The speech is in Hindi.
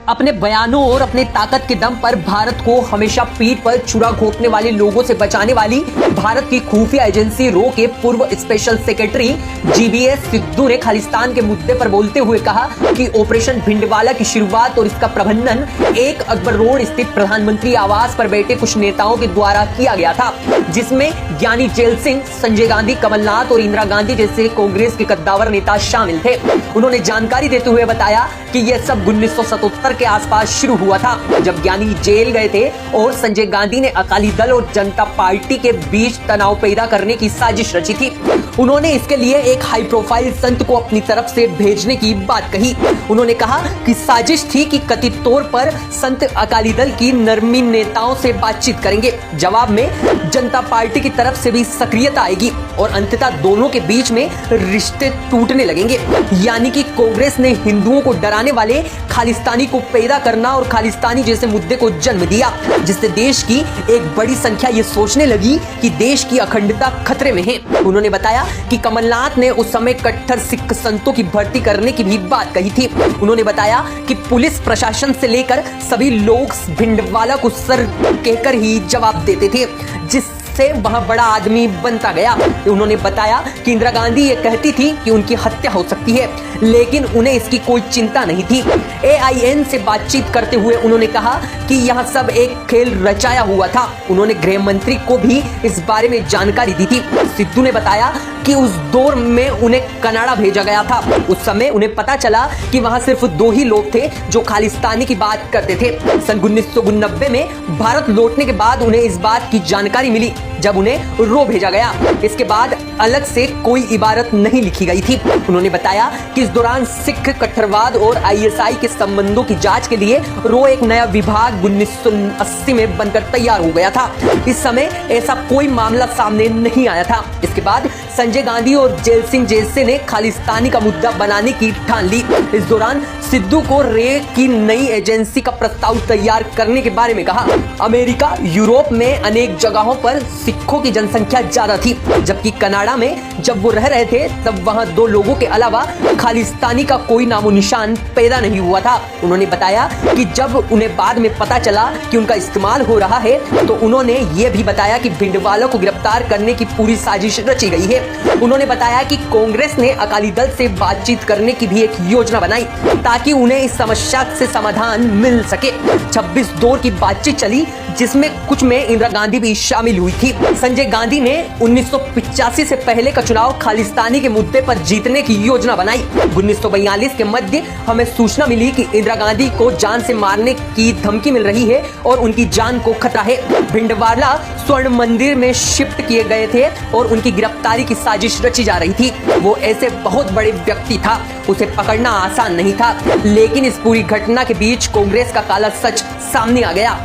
अपने बयानों और अपने ताकत के दम पर भारत को हमेशा पीठ पर छुरा घोंपने वाले लोगों से बचाने वाली भारत की खुफिया एजेंसी रो के पूर्व स्पेशल सेक्रेटरी जीबीएस सिद्धू ने खालिस्तान के मुद्दे पर बोलते हुए कहा कि ऑपरेशन भिंडवाला की शुरुआत और इसका प्रबंधन 1 अकबर रोड स्थित प्रधानमंत्री आवास पर बैठे कुछ नेताओं के द्वारा किया गया था, जिसमें ज्ञानी जेल सिंह, संजय गांधी, कमलनाथ और इंदिरा गांधी जैसे कांग्रेस के कद्दावर नेता शामिल थे। उन्होंने जानकारी देते हुए बताया कि यह सब 1977 के आसपास शुरू हुआ था, जब ज्ञानी जेल गए थे और संजय गांधी ने अकाली दल और जनता पार्टी के बीच तनाव पैदा करने की साजिश रची थी। उन्होंने इसके लिए एक हाई प्रोफाइल संत को अपनी तरफ से भेजने की बात कही। उन्होंने कहा कि साजिश थी कि कथित तौर पर संत अकाली दल की नरमी नेताओं से बातचीत करेंगे, जवाब में जनता पार्टी की तरफ से भी सक्रियता आएगी और अंततः दोनों के बीच में रिश्ते टूटने लगेंगे। यानी कि कांग्रेस ने हिंदुओं को डराने वाले खालिस्तानी को पैदा करना और खालिस्तानी जैसे मुद्दे को जन्म दिया, जिससे देश की एक बड़ी संख्या ये सोचने लगी कि देश की अखंडता खतरे में है। उन्होंने बताया कि कमलनाथ ने उस समय कट्टर सिख संतों की भर्ती करने की भी बात कही थी। उन्होंने बताया कि पुलिस प्रशासन से लेकर सभी लोग भिंडवाला को सर कहकर ही जवाब देते थे, जिससे वह बड़ा आदमी बनता गया। उन्होंने बताया कि इंदिरा गांधी ये कहती थी कि उनकी हत्या हो सकती है, लेकिन उन्हें इसकी कोई चिंता नहीं थी। AIN से बातचीत करते हुए उन्होंने कहा कि यह सब एक खेल रचाया हुआ था। उन्होंने गृह मंत्री को भी इस बारे में जानकारी दी थी। सिद्धू ने बताया कि उस दौर में उन्हें कनाडा भेजा गया था। उस समय उन्हें पता चला कि वहां सिर्फ 2 ही लोग थे जो खालिस्तानी की बात करते थे। सन 1990 में भारत लौटने के बाद उन्हें इस बात की जानकारी मिली, जब उन्हें रो भेजा गया। इसके बाद अलग से कोई इबारत नहीं लिखी गई थी। उन्होंने बताया कि इस दौरान सिख कट्टरवाद और ISI के संबंधों की जांच के लिए रो एक नया विभाग 1980 में बनकर तैयार हो गया था। इस समय ऐसा कोई मामला सामने नहीं आया था। इसके बाद संजय गांधी और जेल सिंह जैसे ने खालिस्तानी का मुद्दा बनाने की ठान ली। इस दौरान सिद्धू को रे की नई एजेंसी का प्रस्ताव तैयार करने के बारे में कहा। अमेरिका, यूरोप में अनेक जगहों पर सिखों की जनसंख्या ज्यादा थी, जबकि कनाडा में जब वो रह रहे थे तब वहां 2 लोगों के अलावा खालिस्तानी का कोई नामो निशान पैदा नहीं हुआ था। उन्होंने बताया कि जब उन्हें बाद में पता चला कि उनका इस्तेमाल हो रहा है, तो उन्होंने ये भी बताया कि भिंडवाला को गिरफ्तार करने की पूरी साजिश रची गई है। उन्होंने बताया कि कांग्रेस ने अकाली दल से बातचीत करने की भी एक योजना बनाई ताकि उन्हें इस समस्या से समाधान मिल सके। 26 दौर की बातचीत चली, जिसमें कुछ में इंदिरा गांधी भी शामिल हुई थी। संजय गांधी ने 1985 से पहले का चुनाव खालिस्तानी के मुद्दे पर जीतने की योजना बनाई। 1942 के मध्य हमें सूचना मिली कि इंदिरा गांधी को जान से मारने की धमकी मिल रही है और उनकी जान को खतरा है। भिंडवाला स्वर्ण मंदिर में शिफ्ट किए गए थे और उनकी गिरफ्तारी की साजिश रची जा रही थी। वो ऐसे बहुत बड़े व्यक्ति था, उसे पकड़ना आसान नहीं था, लेकिन इस पूरी घटना के बीच कांग्रेस का काला सच सामने आ गया।